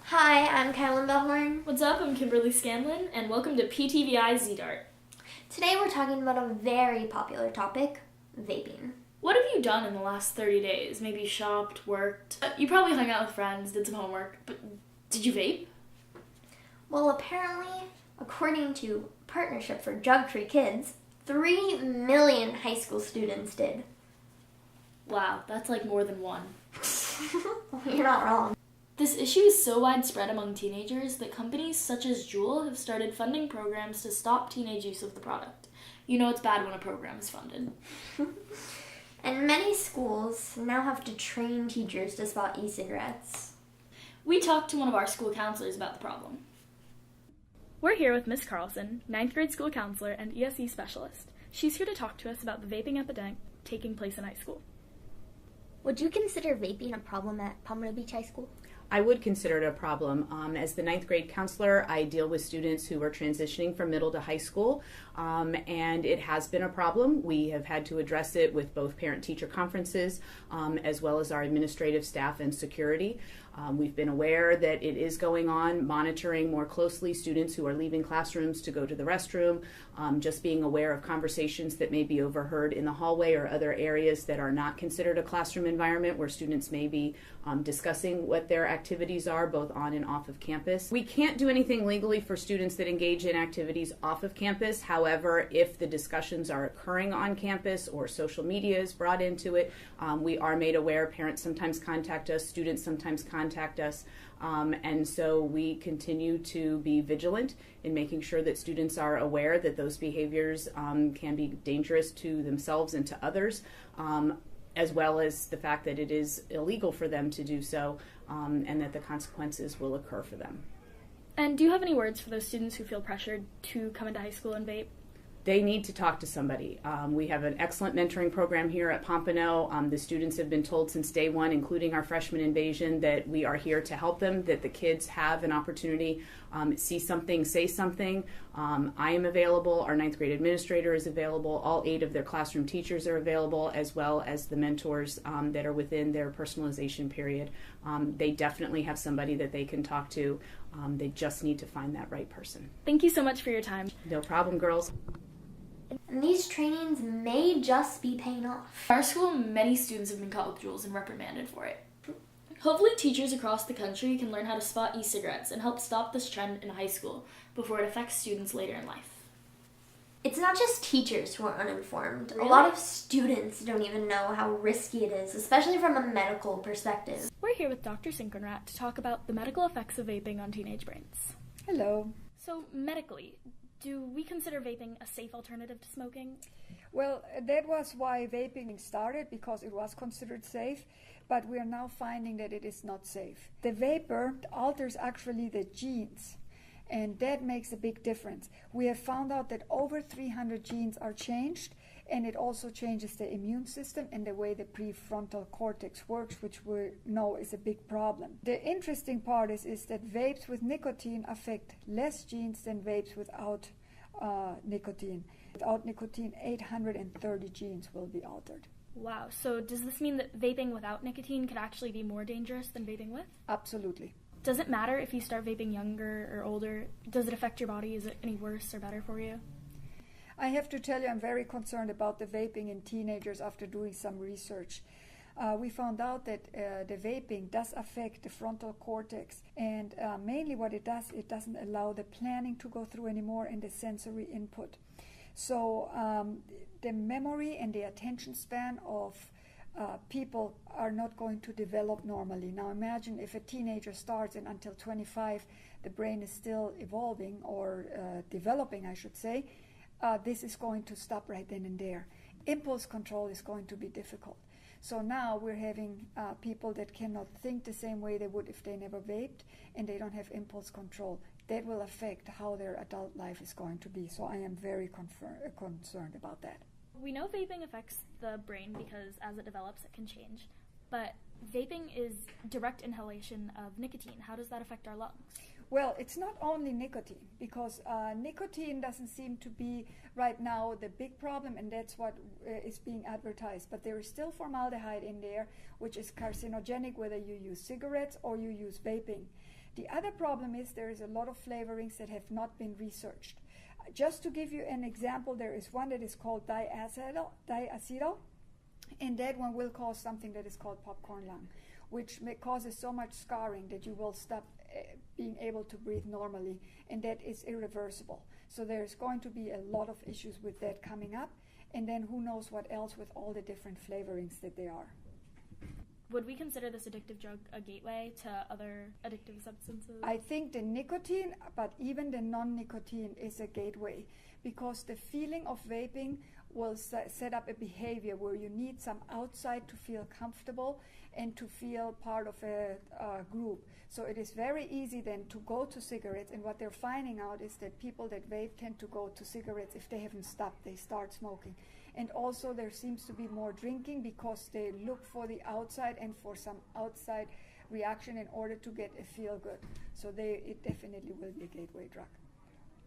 Hi, I'm Khylin Bellhorn. What's up? I'm Kimberly Scanlan, and welcome to PTVI ZDart. Today we're talking about a very popular topic, vaping. What have you done in the last 30 days? Maybe shopped, worked? You probably hung out with friends, did some homework, but did you vape? Well, apparently, according to Partnership for Drug-Free Kids, 3 million high school students did. Wow, that's like more than one. You're not wrong. This issue is so widespread among teenagers that companies such as Juul have started funding programs to stop teenage use of the product. You know it's bad when a program is funded. And many schools now have to train teachers to spot e-cigarettes. We talked to one of our school counselors about the problem. We're here with Miss Carlson, 9th grade school counselor and ESE specialist. She's here to talk to us about the vaping epidemic taking place in high school. Would you consider vaping a problem at Pompano Beach High School? I would consider it a problem. As the 9th grade counselor, I deal with students who are transitioning from middle to high school, and it has been a problem. We have had to address it with both parent-teacher conferences as well as our administrative staff and security. We've been aware that it is going on, monitoring more closely students who are leaving classrooms to go to the restroom, just being aware of conversations that may be overheard in the hallway or other areas that are not considered a classroom environment where students may be discussing what their activities are both on and off of campus. We can't do anything legally for students that engage in activities off of campus. However, if the discussions are occurring on campus or social media is brought into it, we are made aware. Parents sometimes contact us, students sometimes contact us, and so we continue to be vigilant in making sure that students are aware that those behaviors can be dangerous to themselves and to others, as well as the fact that it is illegal for them to do so, and that the consequences will occur for them. And do you have any words for those students who feel pressured to come into high school and vape? They need to talk to somebody. We have an excellent mentoring program here at Pompano. The students have been told since day one, including our freshman invasion, that we are here to help them, that the kids have an opportunity, see something, say something. I am available. Our 9th grade administrator is available. All 8 of their classroom teachers are available, as well as the mentors that are within their personalization period. They definitely have somebody that they can talk to. They just need to find that right person. Thank you so much for your time. No problem, girls. And these trainings may just be paying off. At our school, many students have been caught with Juuls and reprimanded for it. Hopefully teachers across the country can learn how to spot e-cigarettes and help stop this trend in high school before it affects students later in life. It's not just teachers who are uninformed. Really? A lot of students don't even know how risky it is, especially from a medical perspective. We're here with Dr. Synchronrat to talk about the medical effects of vaping on teenage brains. Hello. So, medically, do we consider vaping a safe alternative to smoking? Well, that was why vaping started, because it was considered safe, but we are now finding that it is not safe. The vapor alters actually the genes, and that makes a big difference. We have found out that over 300 genes are changed, and it also changes the immune system and the way the prefrontal cortex works, which we know is a big problem. The interesting part is that vapes with nicotine affect less genes than vapes without nicotine. Without nicotine, 830 genes will be altered. Wow, so does this mean that vaping without nicotine could actually be more dangerous than vaping with? Absolutely. Does it matter if you start vaping younger or older? Does it affect your body? Is it any worse or better for you? I have to tell you, I'm very concerned about the vaping in teenagers after doing some research. We found out that the vaping does affect the frontal cortex, and mainly what it does, it doesn't allow the planning to go through anymore and the sensory input. So the memory and the attention span of people are not going to develop normally. Now imagine if a teenager starts and until 25 the brain is still evolving or developing, I should say. This is going to stop right then and there. Impulse control is going to be difficult. So now we're having people that cannot think the same way they would if they never vaped, and they don't have impulse control. That will affect how their adult life is going to be. So I am very concerned about that. We know vaping affects the brain because as it develops, it can change. But vaping is direct inhalation of nicotine. How does that affect our lungs? Well, it's not only nicotine, because nicotine doesn't seem to be right now the big problem, and that's what is being advertised. But there is still formaldehyde in there, which is carcinogenic whether you use cigarettes or you use vaping. The other problem is there is a lot of flavorings that have not been researched. Just to give you an example, there is one that is called diacetyl, and that one will cause something that is called popcorn lung, which causes so much scarring that you will stop being able to breathe normally, and that is irreversible. So there's going to be a lot of issues with that coming up, and then who knows what else with all the different flavorings that there are. Would we consider this addictive drug a gateway to other addictive substances? I think the nicotine, but even the non-nicotine is a gateway, because the feeling of vaping will set up a behavior where you need some outside to feel comfortable and to feel part of a group. So it is very easy then to go to cigarettes, and what they're finding out is that people that vape tend to go to cigarettes if they haven't stopped, they start smoking. And also there seems to be more drinking because they look for the outside and for some outside reaction in order to get a feel good. So it definitely will be a gateway drug.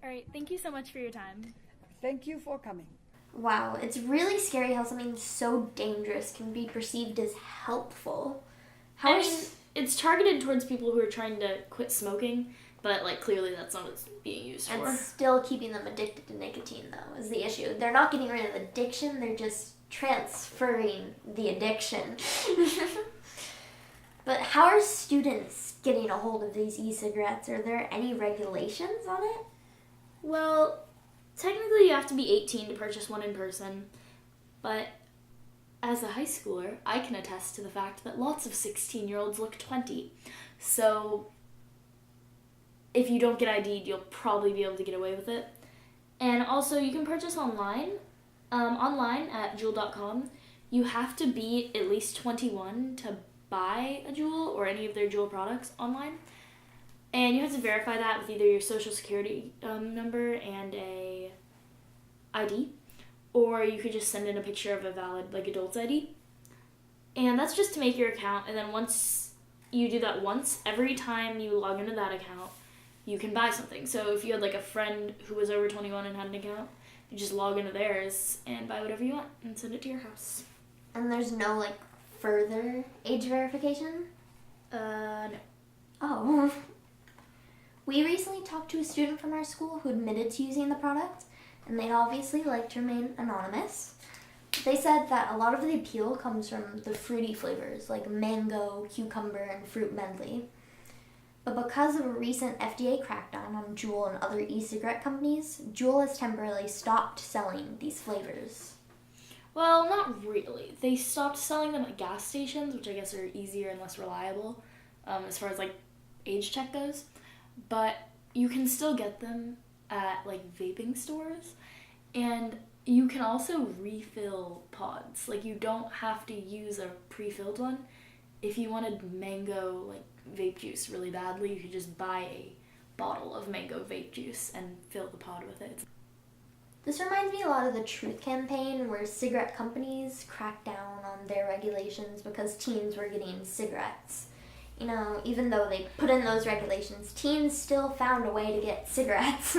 All right, thank you so much for your time. Thank you for coming. Wow, it's really scary how something so dangerous can be perceived as helpful. It's targeted towards people who are trying to quit smoking, but clearly that's not what it's being used for. And still keeping them addicted to nicotine, though, is the issue. They're not getting rid of addiction, they're just transferring the addiction. But how are students getting a hold of these e-cigarettes? Are there any regulations on it? Well, technically you have to be 18 to purchase one in person, but as a high schooler, I can attest to the fact that lots of 16-year-olds look 20. So if you don't get ID'd, you'll probably be able to get away with it. And also, you can purchase online at Juul.com. You have to be at least 21 to buy a Juul or any of their Juul products online. And you have to verify that with either your social security number and a ID, or you could just send in a picture of a valid adult's ID. And that's just to make your account, and then once you do that once, every time you log into that account, you can buy something. So if you had a friend who was over 21 and had an account, you just log into theirs and buy whatever you want and send it to your house. And there's no further age verification? No. Oh. We recently talked to a student from our school who admitted to using the product, and they'd obviously like to remain anonymous. They said that a lot of the appeal comes from the fruity flavors like mango, cucumber, and fruit medley. But because of a recent FDA crackdown on Juul and other e-cigarette companies, Juul has temporarily stopped selling these flavors. Well, not really. They stopped selling them at gas stations, which I guess are easier and less reliable as far as age check goes. But you can still get them at vaping stores, and you can also refill pods. You don't have to use a pre-filled one. If you wanted mango vape juice really badly, you could just buy a bottle of mango vape juice and fill the pod with it. This reminds me a lot of the Truth campaign, where cigarette companies cracked down on their regulations because teens were getting cigarettes. Even though they put in those regulations, teens still found a way to get cigarettes.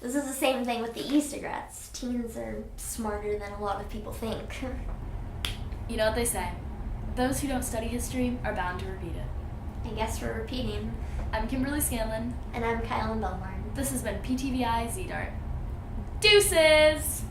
This is the same thing with the e-cigarettes. Teens are smarter than a lot of people think. You know what they say? Those who don't study history are bound to repeat it. I guess we're repeating. I'm Kimberly Scanlan. And I'm Khylin Bellhorn. This has been PTVI Z-Dart. Deuces!